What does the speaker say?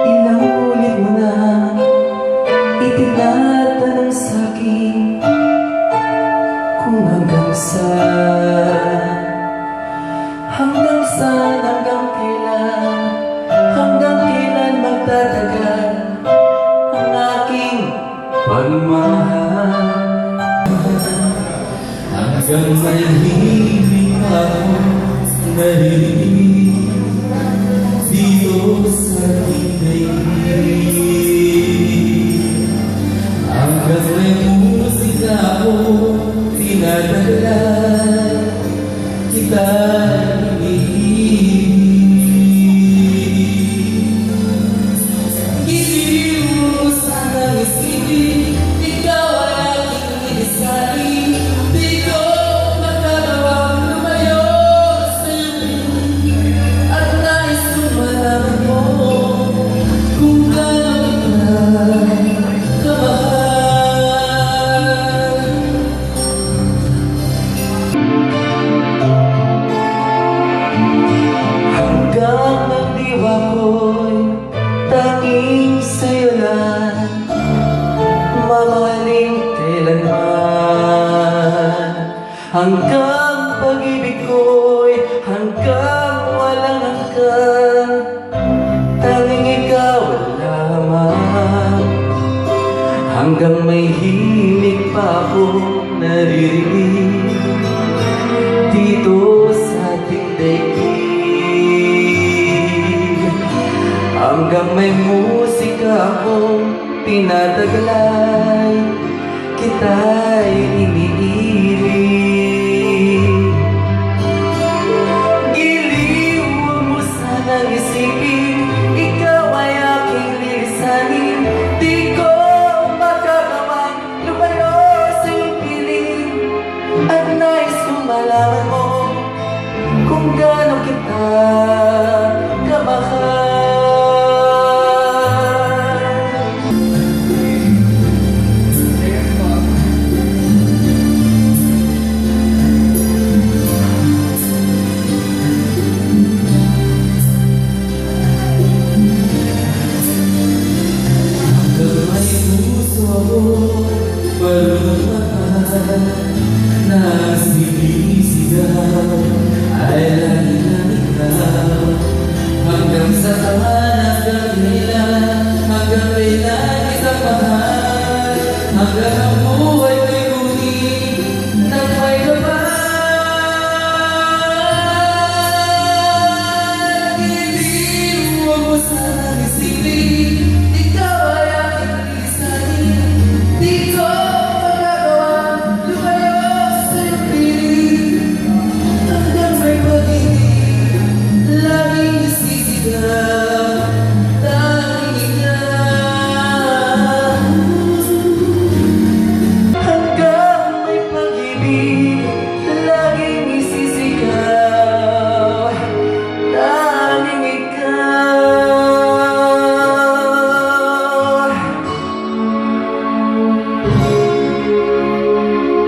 Ilang ulit mo na itinatanong sa'kin kung hanggang saan, hanggang kailan magtatagal ang aking pagmamahal. Hanggang mahimik ako narinig dito sa daigdig. Hanggang may musika ako tinataglan, kita iniibig. Isipin mo sanang isipin, ikaw ay aking inisain. Di ko magagawang lumayo sa'yo, at nais kong malaman mo kung gaano kita kamahal. Hanggang ang diwa ko'y tanging sa'yo lang, mamahalin kailanman. Hanggang pag-ibig ko'y hanggang walang hanggan, tanging ikaw lamang. Hanggang may himig pa akong naririnig dito sa ating daigdig. Hanggang may musika akong tinataglay, kita'y iniibig.